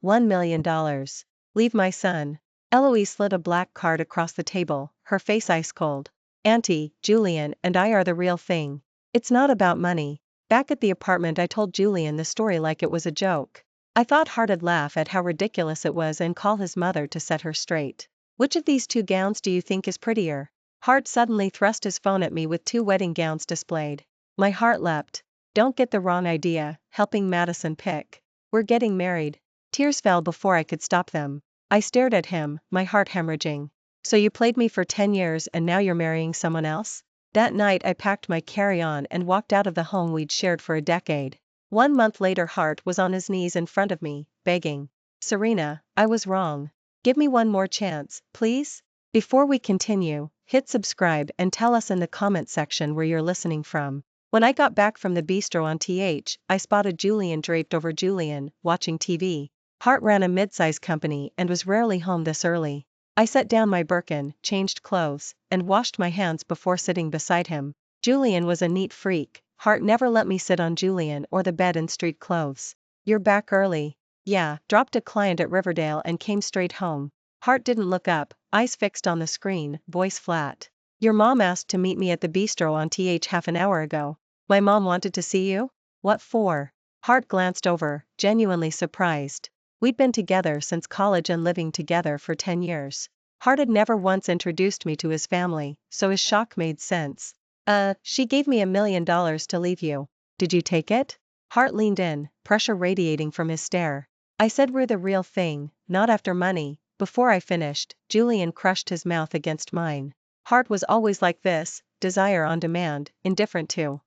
$1 million. Leave my son. Eloise slid a black card across the table, her face ice cold. Auntie, Julian and I are the real thing. It's not about money. Back at the apartment I told Julian the story like it was a joke. I thought Hart'd laugh at how ridiculous it was and call his mother to set her straight. Which of these two gowns do you think is prettier? Hart suddenly thrust his phone at me with two wedding gowns displayed. My heart leapt. Don't get the wrong idea, helping Madison pick. We're getting married. Tears fell before I could stop them. I stared at him, my heart hemorrhaging. So you played me for 10 years and now you're marrying someone else? That night I packed my carry-on and walked out of the home we'd shared for a decade. 1 month later Hart was on his knees in front of me, begging. Serena, I was wrong. Give me one more chance, please? Before we continue, hit subscribe and tell us in the comment section where you're listening from. When I got back from the bistro on TH, I spotted Julian draped over Julian, watching TV. Hart ran a mid-size company and was rarely home this early. I set down my Birkin, changed clothes, and washed my hands before sitting beside him. Julian was a neat freak. Hart never let me sit on Julian or the bed in street clothes. You're back early. Yeah, dropped a client at Riverdale and came straight home. Hart didn't look up, eyes fixed on the screen, voice flat. Your mom asked to meet me at the bistro on TH half an hour ago. My mom wanted to see you? What for? Hart glanced over, genuinely surprised. We'd been together since college and living together for 10 years. Hart had never once introduced me to his family, so his shock made sense. She gave me $1 million to leave you. Did you take it? Hart leaned in, pressure radiating from his stare. I said we're the real thing, not after money. Before I finished, Julian crushed his mouth against mine. Hart was always like this, desire on demand, indifferent to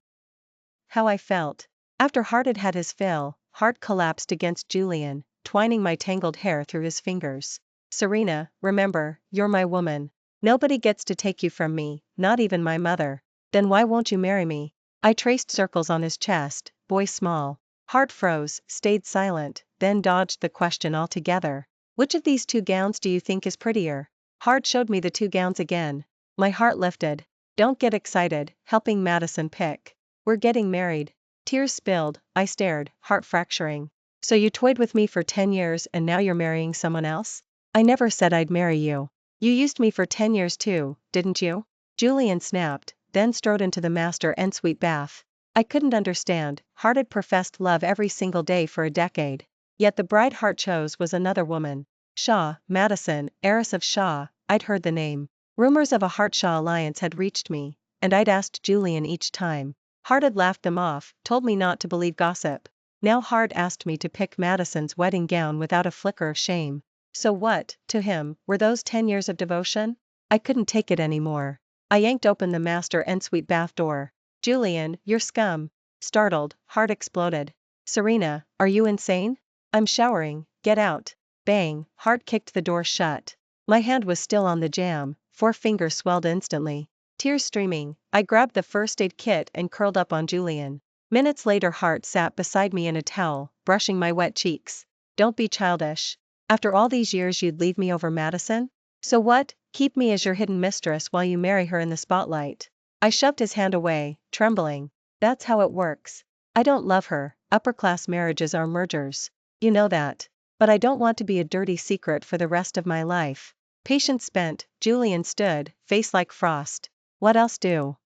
how I felt. After Hart had had his fill, Hart collapsed against Julian, twining my tangled hair through his fingers. Serena, remember, you're my woman. Nobody gets to take you from me, not even my mother. Then why won't you marry me? I traced circles on his chest, voice small. Hart froze, stayed silent, then dodged the question altogether. Which of these two gowns do you think is prettier? Hart showed me the two gowns again. My heart lifted. Don't get excited, helping Madison pick. We're getting married. Tears spilled, I stared, heart fracturing. So you toyed with me for 10 years and now you're marrying someone else? I never said I'd marry you. You used me for 10 years too, didn't you? Julian snapped, then strode into the master ensuite bath. I couldn't understand. Hart had professed love every single day for a decade. Yet the bride Hart chose was another woman. Shaw, Madison, heiress of Shaw. I'd heard the name. Rumors of a Hart-Shaw alliance had reached me, and I'd asked Julian each time. Hart had laughed them off, told me not to believe gossip. Now Hart asked me to pick Madison's wedding gown without a flicker of shame. So what, to him, were those 10 years of devotion? I couldn't take it anymore. I yanked open the master ensuite bath door. Julian, you're scum. Startled, Hart exploded. Serena, are you insane? I'm showering, get out. Bang, Hart kicked the door shut. My hand was still on the jamb, 4 fingers swelled instantly. Tears streaming, I grabbed the first aid kit and curled up on Julian. Minutes later Hart sat beside me in a towel, brushing my wet cheeks. Don't be childish. After all these years you'd leave me over Madison? So what, keep me as your hidden mistress while you marry her in the spotlight? I shoved his hand away, trembling. That's how it works. I don't love her, upper-class marriages are mergers. You know that. But I don't want to be a dirty secret for the rest of my life. Patience spent, Julian stood, face like frost. What else do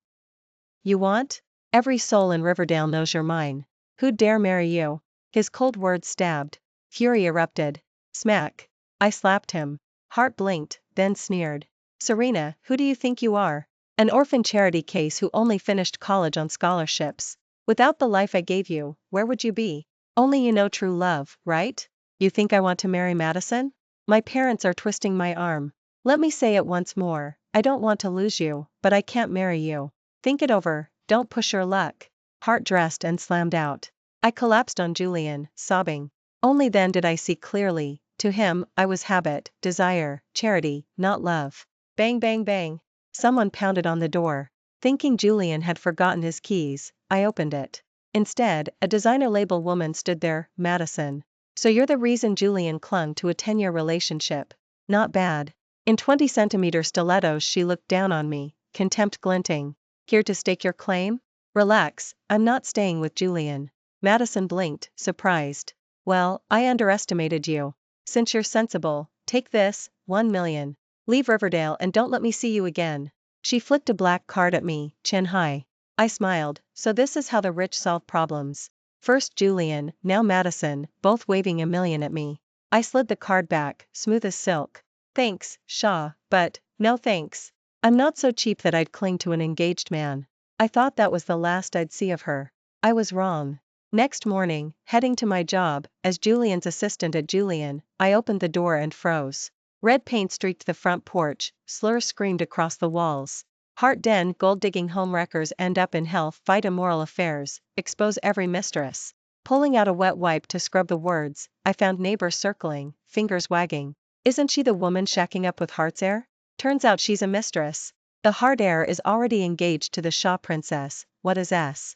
you want? Every soul in Riverdale knows you're mine. Who'd dare marry you? His cold words stabbed. Fury erupted. Smack. I slapped him. Hart blinked, then sneered. Serena, who do you think you are? An orphan charity case who only finished college on scholarships. Without the life I gave you, where would you be? Only you know true love, right? You think I want to marry Madison? My parents are twisting my arm. Let me say it once more, I don't want to lose you, but I can't marry you. Think it over, don't push your luck. Hart dressed and slammed out. I collapsed on Julian, sobbing. Only then did I see clearly. To him, I was habit, desire, charity, not love. Bang bang bang. Someone pounded on the door. Thinking Julian had forgotten his keys, I opened it. Instead, a designer label woman stood there, Madison. So you're the reason Julian clung to a 10-year relationship. Not bad. In 20-centimeter stilettos she looked down on me, contempt glinting. Here to stake your claim? Relax, I'm not staying with Julian. Madison blinked, surprised. Well, I underestimated you. Since you're sensible, take this, 1 million. Leave Riverdale and don't let me see you again. She flicked a black card at me, chin high. I smiled, so this is how the rich solve problems. First Julian, now Madison, both waving 1 million at me. I slid the card back, smooth as silk. Thanks, Shaw, but, no thanks. I'm not so cheap that I'd cling to an engaged man. I thought that was the last I'd see of her. I was wrong. Next morning, heading to my job, as Julian's assistant at Julian, I opened the door and froze. Red paint streaked the front porch, slurs screamed across the walls. Heart den gold-digging homewreckers end up in hell fight immoral affairs, expose every mistress. Pulling out a wet wipe to scrub the words, I found neighbors circling, fingers wagging. Isn't she the woman shacking up with Heart's heir? Turns out she's a mistress. The Heart heir is already engaged to the Shaw princess. What is S?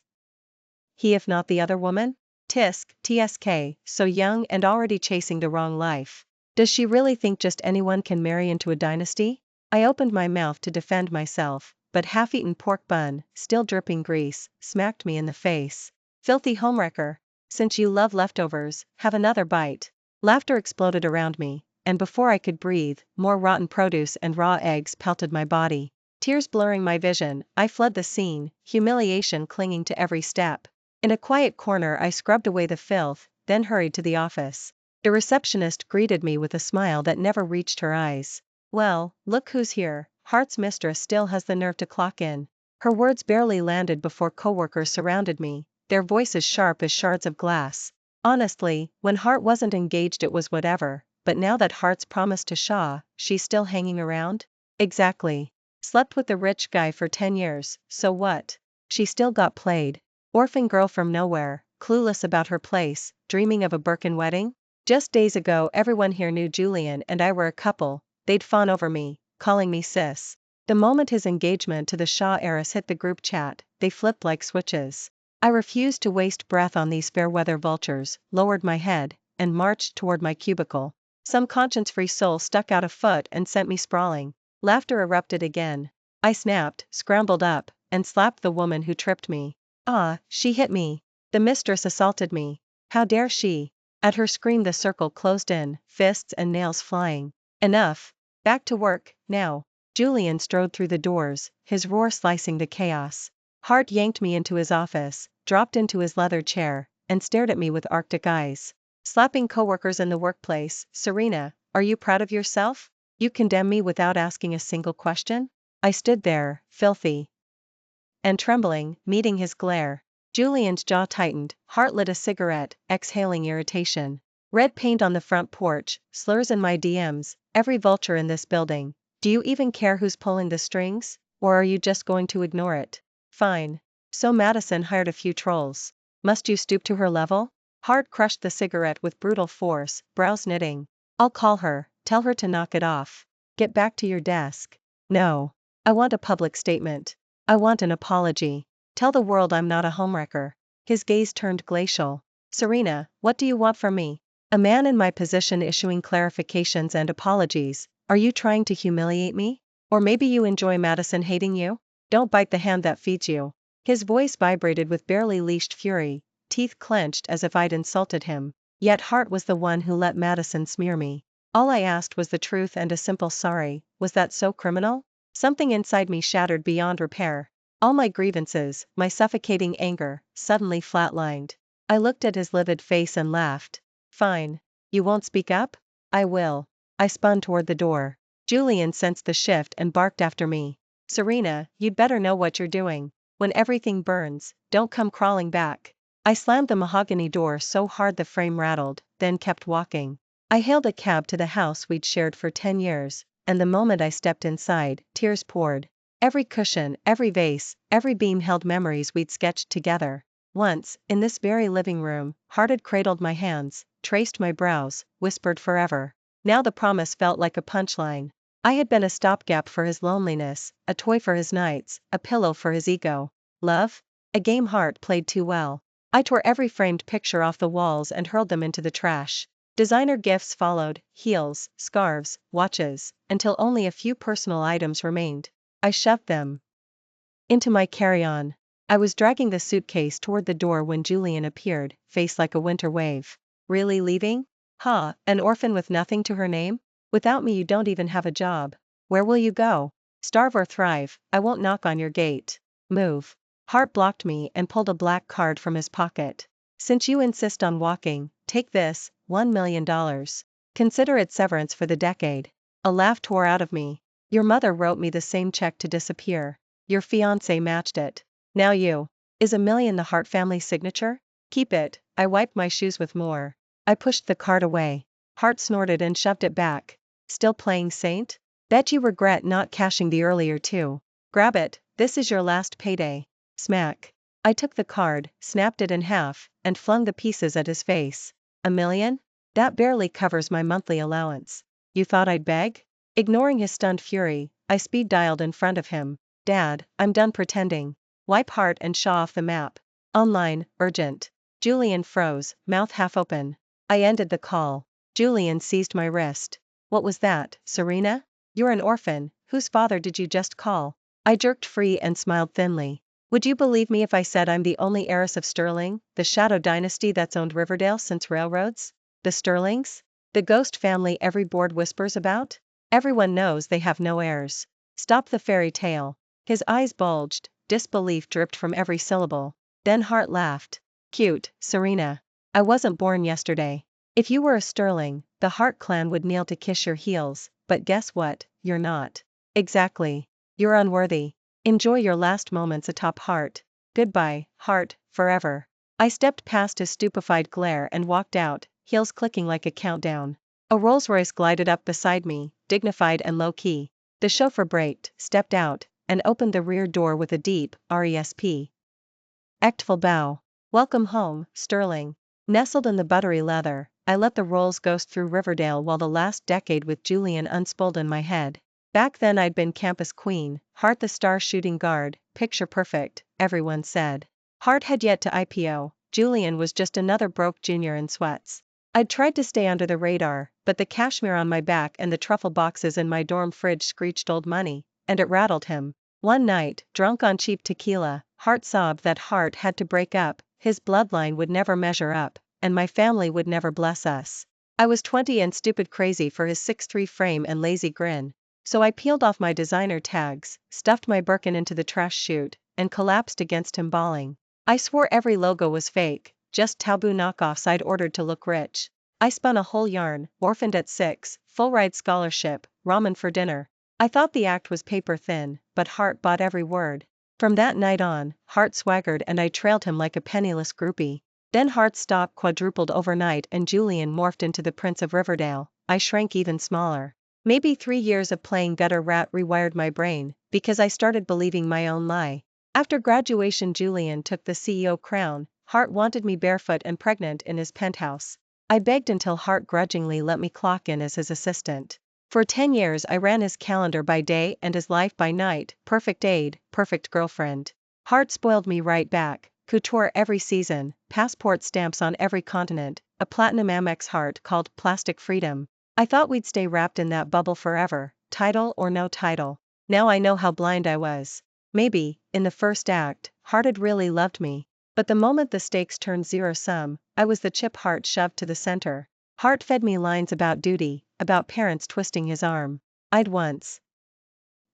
He if not the other woman? TSK, so young and already chasing the wrong life. Does she really think just anyone can marry into a dynasty? I opened my mouth to defend myself, but half-eaten pork bun, still dripping grease, smacked me in the face. Filthy homewrecker. Since you love leftovers, have another bite. Laughter exploded around me, and before I could breathe, more rotten produce and raw eggs pelted my body. Tears blurring my vision, I fled the scene, humiliation clinging to every step. In a quiet corner I scrubbed away the filth, then hurried to the office. The receptionist greeted me with a smile that never reached her eyes. Well, look who's here. Hart's mistress still has the nerve to clock in. Her words barely landed before coworkers surrounded me, their voices sharp as shards of glass. Honestly, when Hart wasn't engaged it was whatever, but now that Hart's promised to Shaw, she's still hanging around? Exactly. Slept with the rich guy for 10 years, so what? She still got played. Orphan girl from nowhere, clueless about her place, dreaming of a Birkin wedding? Just days ago everyone here knew Julian and I were a couple, they'd fawn over me, calling me sis. The moment his engagement to the Shaw heiress hit the group chat, they flipped like switches. I refused to waste breath on these fair-weather vultures, lowered my head, and marched toward my cubicle. Some conscience-free soul stuck out a foot and sent me sprawling. Laughter erupted again. I snapped, scrambled up, and slapped the woman who tripped me. Ah, she hit me. The mistress assaulted me. How dare she? At her scream the circle closed in, fists and nails flying. Enough. Back to work, now. Julian strode through the doors, his roar slicing the chaos. Hart yanked me into his office, dropped into his leather chair, and stared at me with arctic eyes. Slapping coworkers in the workplace, Serena, are you proud of yourself? You condemn me without asking a single question? I stood there, filthy and trembling, meeting his glare. Julian's jaw tightened, Hart lit a cigarette, exhaling irritation. Red paint on the front porch, slurs in my DMs, every vulture in this building. Do you even care who's pulling the strings? Or are you just going to ignore it? Fine. So Madison hired a few trolls. Must you stoop to her level? Hart crushed the cigarette with brutal force, brows knitting. I'll call her, tell her to knock it off. Get back to your desk. No. I want a public statement. I want an apology. Tell the world I'm not a homewrecker. His gaze turned glacial. Serena, what do you want from me? A man in my position issuing clarifications and apologies. Are you trying to humiliate me? Or maybe you enjoy Madison hating you? Don't bite the hand that feeds you. His voice vibrated with barely leashed fury, teeth clenched as if I'd insulted him. Yet Hart was the one who let Madison smear me. All I asked was the truth and a simple sorry. Was that so criminal? Something inside me shattered beyond repair. All my grievances, my suffocating anger, suddenly flatlined. I looked at his livid face and laughed. Fine. You won't speak up? I will. I spun toward the door. Julian sensed the shift and barked after me. Serena, you'd better know what you're doing. When everything burns, don't come crawling back. I slammed the mahogany door so hard the frame rattled, then kept walking. I hailed a cab to the house we'd shared for 10 years. And the moment I stepped inside, tears poured. Every cushion, every vase, every beam held memories we'd sketched together. Once, in this very living room, Hart had cradled my hands, traced my brows, whispered forever. Now the promise felt like a punchline. I had been a stopgap for his loneliness, a toy for his nights, a pillow for his ego. Love? A game Hart played too well. I tore every framed picture off the walls and hurled them into the trash. Designer gifts followed, heels, scarves, watches, until only a few personal items remained. I shoved them into my carry-on. I was dragging the suitcase toward the door when Julian appeared, face like a winter wave. Really leaving? Ha, an orphan with nothing to her name? Without me you don't even have a job. Where will you go? Starve or thrive, I won't knock on your gate. Move. Hart blocked me and pulled a black card from his pocket. Since you insist on walking, take this, $1 million. Consider it severance for the decade. A laugh tore out of me. Your mother wrote me the same check to disappear. Your fiancé matched it. Now you. Is $1 million the Hart family signature? Keep it. I wiped my shoes with more. I pushed the card away. Hart snorted and shoved it back. Still playing saint? Bet you regret not cashing the earlier two. Grab it, this is your last payday. Smack. I took the card, snapped it in half, and flung the pieces at his face. $1 million? That barely covers my monthly allowance. You thought I'd beg? Ignoring his stunned fury, I speed dialed in front of him. Dad, I'm done pretending. Wipe Hart and Shaw off the map. Online, urgent. Julian froze, mouth half open. I ended the call. Julian seized my wrist. What was that, Serena? You're an orphan, whose father did you just call? I jerked free and smiled thinly. Would you believe me if I said I'm the only heiress of Sterling, the shadow dynasty that's owned Riverdale since railroads? The Sterlings? The ghost family every board whispers about? Everyone knows they have no heirs. Stop the fairy tale. His eyes bulged, disbelief dripped from every syllable. Then Hart laughed. Cute, Serena. I wasn't born yesterday. If you were a Sterling, the Hart clan would kneel to kiss your heels, but guess what, you're not. Exactly. You're unworthy. Enjoy your last moments atop Hart. Goodbye, Hart, forever. I stepped past his stupefied glare and walked out, heels clicking like a countdown. A Rolls-Royce glided up beside me, dignified and low-key. The chauffeur braked, stepped out, and opened the rear door with a deep, RESP. Actful bow. Welcome home, Sterling. Nestled in the buttery leather, I let the Rolls ghost through Riverdale while the last decade with Julian unspooled in my head. Back then I'd been campus queen, Hart the star shooting guard, picture perfect, everyone said. Hart had yet to IPO, Julian was just another broke junior in sweats. I'd tried to stay under the radar, but the cashmere on my back and the truffle boxes in my dorm fridge screeched old money, and it rattled him. One night, drunk on cheap tequila, Hart sobbed that Hart had to break up, his bloodline would never measure up, and my family would never bless us. I was 20 and stupid crazy for his 6'3" frame and lazy grin. So I peeled off my designer tags, stuffed my Birkin into the trash chute, and collapsed against him bawling. I swore every logo was fake, just taboo knockoffs I'd ordered to look rich. I spun a whole yarn, orphaned at 6, full ride scholarship, ramen for dinner. I thought the act was paper thin, but Hart bought every word. From that night on, Hart swaggered and I trailed him like a penniless groupie. Then Hart's stock quadrupled overnight and Julian morphed into the Prince of Riverdale. I shrank even smaller. Maybe 3 years of playing gutter rat rewired my brain, because I started believing my own lie. After graduation Julian took the CEO crown, Hart wanted me barefoot and pregnant in his penthouse. I begged until Hart grudgingly let me clock in as his assistant. For 10 years I ran his calendar by day and his life by night, perfect aide, perfect girlfriend. Hart spoiled me right back, couture every season, passport stamps on every continent, a platinum Amex heart called Plastic Freedom. I thought we'd stay wrapped in that bubble forever, title or no title. Now I know how blind I was. Maybe, in the first act, Hart had really loved me. But the moment the stakes turned zero-sum, I was the chip Hart shoved to the center. Hart fed me lines about duty, about parents twisting his arm. I'd once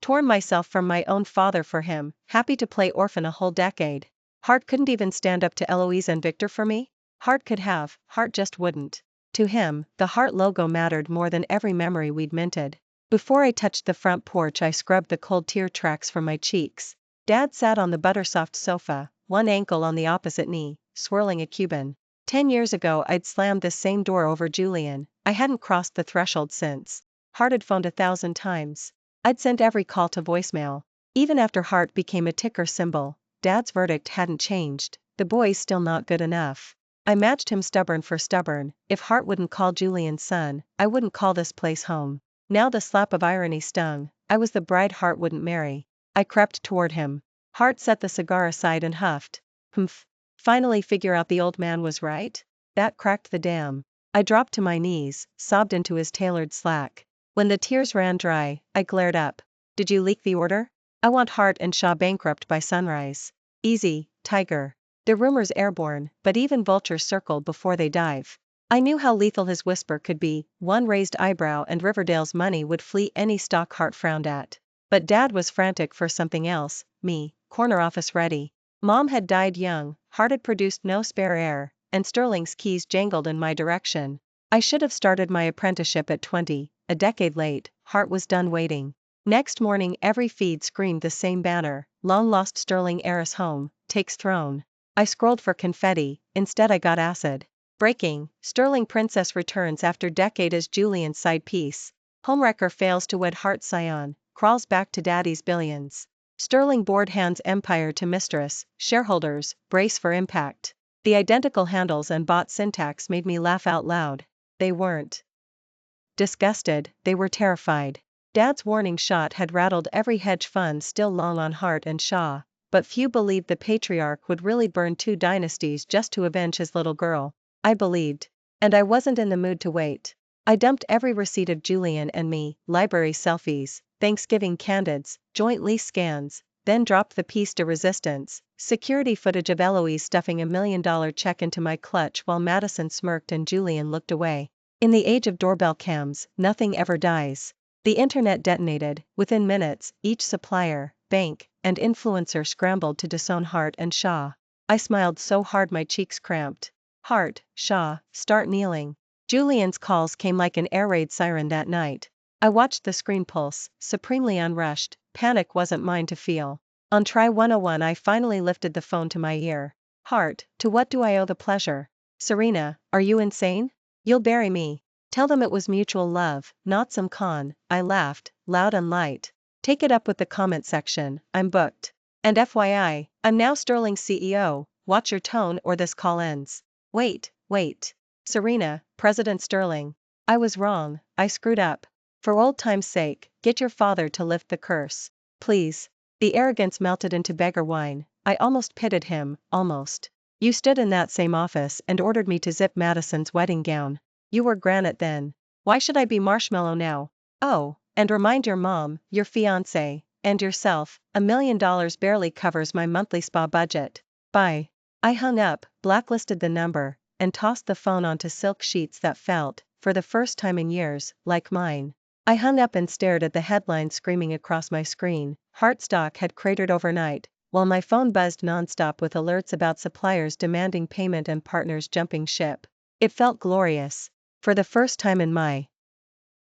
torn myself from my own father for him, happy to play orphan a whole decade. Hart couldn't even stand up to Eloise and Victor for me? Hart could have, Hart just wouldn't. To him, the Hart logo mattered more than every memory we'd minted. Before I touched the front porch I scrubbed the cold tear tracks from my cheeks. Dad sat on the buttersoft sofa, one ankle on the opposite knee, swirling a Cuban. 10 years ago I'd slammed this same door over Julian. I hadn't crossed the threshold since. Hart had phoned 1,000 times. I'd sent every call to voicemail. Even after Hart became a ticker symbol, Dad's verdict hadn't changed. The boy's still not good enough. I matched him stubborn for stubborn. If Hart wouldn't call Julian's son, I wouldn't call this place home. Now the slap of irony stung. I was the bride Hart wouldn't marry. I crept toward him. Hart set the cigar aside and huffed. Humph. Finally figure out the old man was right? That cracked the dam. I dropped to my knees, sobbed into his tailored slack. When the tears ran dry, I glared up. Did you leak the order? I want Hart and Shaw bankrupt by sunrise. Easy, tiger. The rumor's airborne, but even vultures circle before they dive. I knew how lethal his whisper could be, one raised eyebrow and Riverdale's money would flee any stock Hart frowned at. But Dad was frantic for something else, me, corner office ready. Mom had died young, Hart had produced no spare heir, and Sterling's keys jangled in my direction. I should have started my apprenticeship at 20, a decade late. Hart was done waiting. Next morning every feed screamed the same banner, long lost Sterling heiress home, takes throne. I scrolled for confetti, instead I got acid. Breaking, Sterling princess returns after decade as Julian's side piece. Homewrecker fails to wed Hart scion, crawls back to daddy's billions. Sterling board hands empire to mistress, shareholders, brace for impact. The identical handles and bot syntax made me laugh out loud. They weren't disgusted, they were terrified. Dad's warning shot had rattled every hedge fund still long on Hart and Shaw, but few believed the patriarch would really burn 2 dynasties just to avenge his little girl. I believed. And I wasn't in the mood to wait. I dumped every receipt of Julian and me, library selfies, Thanksgiving candids, joint lease scans, then dropped the piece de resistance, security footage of Eloise stuffing $1 million check into my clutch while Madison smirked and Julian looked away. In the age of doorbell cams, nothing ever dies. The internet detonated. Within minutes, each supplier, bank, and influencer scrambled to disown Hart and Shaw. I smiled so hard my cheeks cramped. Hart, Shaw, start kneeling. Julian's calls came like an air raid siren that night. I watched the screen pulse, supremely unrushed. Panic wasn't mine to feel. On try 101 I finally lifted the phone to my ear. Hart, to what do I owe the pleasure? Serena, are you insane? You'll bury me. Tell them it was mutual love, not some con. I laughed, loud and light. Take it up with the comment section, I'm booked. And FYI, I'm now Sterling's CEO, watch your tone or this call ends. Wait. Serena, President Sterling. I was wrong, I screwed up. For old time's sake, get your father to lift the curse. Please. The arrogance melted into beggar wine. I almost pitied him, almost. You stood in that same office and ordered me to zip Madison's wedding gown. You were granite then. Why should I be marshmallow now? Oh, and remind your mom, your fiancé, and yourself, $1 million barely covers my monthly spa budget. Bye. I hung up, blacklisted the number, and tossed the phone onto silk sheets that felt, for the first time in years, like mine. I hung up and stared at the headline screaming across my screen. Hart stock had cratered overnight, while my phone buzzed nonstop with alerts about suppliers demanding payment and partners jumping ship. It felt glorious. For the first time in my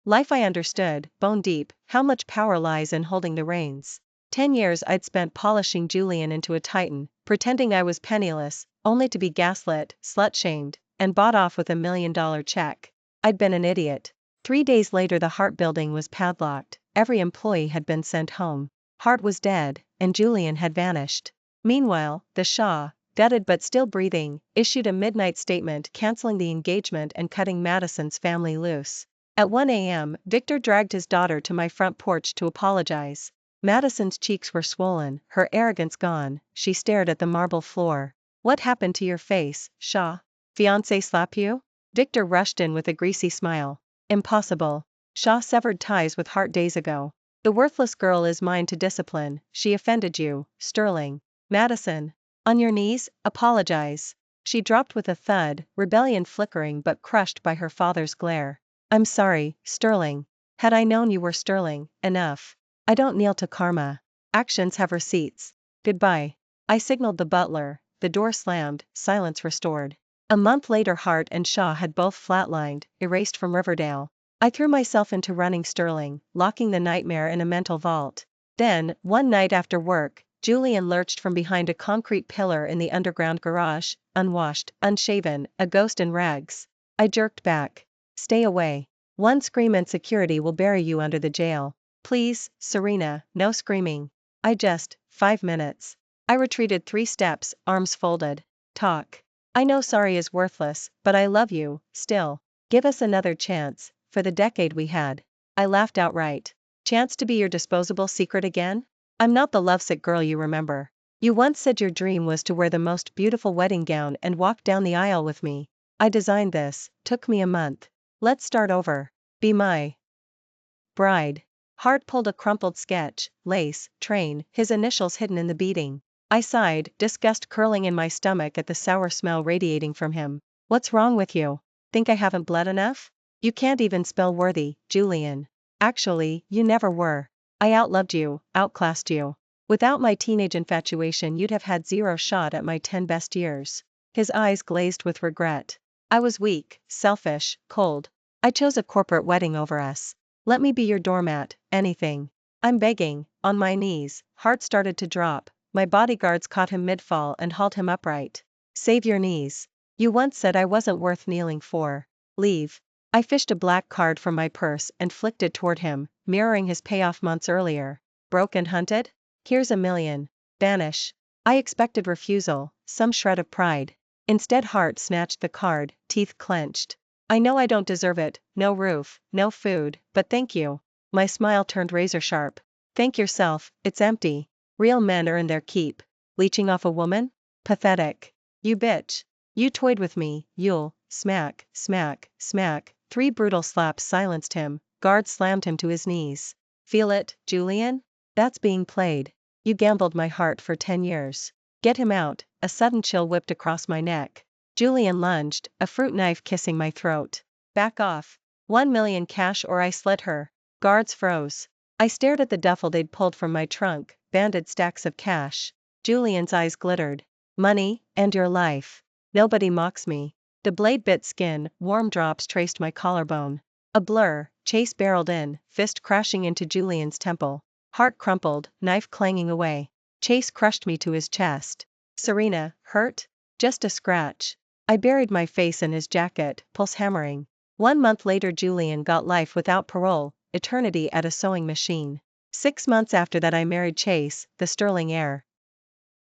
life I understood, bone deep, how much power lies in holding the reins. 10 years I'd spent polishing Julian into a titan, pretending I was penniless, only to be gaslit, slut-shamed, and bought off with $1 million check. I'd been an idiot. 3 days later the Hart building was padlocked, every employee had been sent home. Hart was dead, and Julian had vanished. Meanwhile, the Shaw, gutted but still breathing, issued a midnight statement canceling the engagement and cutting Madison's family loose. At 1 a.m., Victor dragged his daughter to my front porch to apologize. Madison's cheeks were swollen, her arrogance gone, she stared at the marble floor. What happened to your face, Shaw? Fiancé slap you? Victor rushed in with a greasy smile. Impossible. Shaw severed ties with Hart days ago. The worthless girl is mine to discipline, she offended you, Sterling. Madison. On your knees, apologize. She dropped with a thud, rebellion flickering but crushed by her father's glare. I'm sorry, Sterling. Had I known you were Sterling, enough. I don't kneel to karma. Actions have receipts. Goodbye. I signaled the butler, the door slammed, silence restored. A month later Hart and Shaw had both flatlined, erased from Riverdale. I threw myself into running Sterling, locking the nightmare in a mental vault. Then, one night after work, Julian lurched from behind a concrete pillar in the underground garage, unwashed, unshaven, a ghost in rags. I jerked back. Stay away. One scream and security will bury you under the jail. Please, Serena, no screaming. 5 minutes. I retreated 3 steps, arms folded. Talk. I know sorry is worthless, but I love you, still. Give us another chance, for the decade we had. I laughed outright. Chance to be your disposable secret again? I'm not the lovesick girl you remember. You once said your dream was to wear the most beautiful wedding gown and walk down the aisle with me. I designed this, took me a month. Let's start over. Be my bride. Hart pulled a crumpled sketch, lace, train, his initials hidden in the beading. I sighed, disgust curling in my stomach at the sour smell radiating from him. What's wrong with you? Think I haven't bled enough? You can't even spell worthy, Julian. Actually, you never were. I outloved you, outclassed you. Without my teenage infatuation, you'd have had zero shot at my 10 best years. His eyes glazed with regret. I was weak, selfish, cold. I chose a corporate wedding over us. Let me be your doormat, anything. I'm begging, on my knees. Heart started to drop. My bodyguards caught him mid-fall and hauled him upright. Save your knees. You once said I wasn't worth kneeling for. Leave. I fished a black card from my purse and flicked it toward him, mirroring his payoff months earlier. Broke and hunted? Here's $1 million. Vanish. I expected refusal, some shred of pride. Instead, Hart snatched the card, teeth clenched. I know I don't deserve it, no roof, no food, but thank you. My smile turned razor sharp. Thank yourself, it's empty. Real men earn their keep. Leeching off a woman? Pathetic. You bitch. You toyed with me, you'll, smack, smack, smack. 3 brutal slaps silenced him, guards slammed him to his knees. Feel it, Julian? That's being played. You gambled my heart for 10 years. Get him out. A sudden chill whipped across my neck. Julian lunged, a fruit knife kissing my throat. Back off. 1 million cash or I slit her. Guards froze. I stared at the duffel they'd pulled from my trunk, banded stacks of cash. Julian's eyes glittered. Money, and your life. Nobody mocks me. The blade bit skin, warm drops traced my collarbone. A blur, Chase barreled in, fist crashing into Julian's temple. Heart crumpled, knife clanging away. Chase crushed me to his chest. Serena, hurt? Just a scratch. I buried my face in his jacket, pulse hammering. 1 month later, Julian got life without parole, eternity at a sewing machine. 6 months after that, I married Chase, the sterling heir,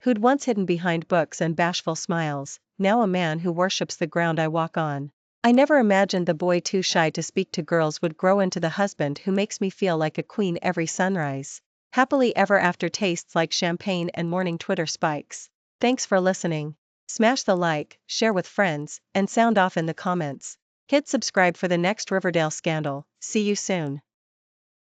who'd once hidden behind books and bashful smiles, now a man who worships the ground I walk on. I never imagined the boy too shy to speak to girls would grow into the husband who makes me feel like a queen every sunrise. Happily ever after tastes like champagne and morning Twitter spikes. Thanks for listening. Smash the like, share with friends, and sound off in the comments. Hit subscribe for the next Riverdale scandal. See you soon.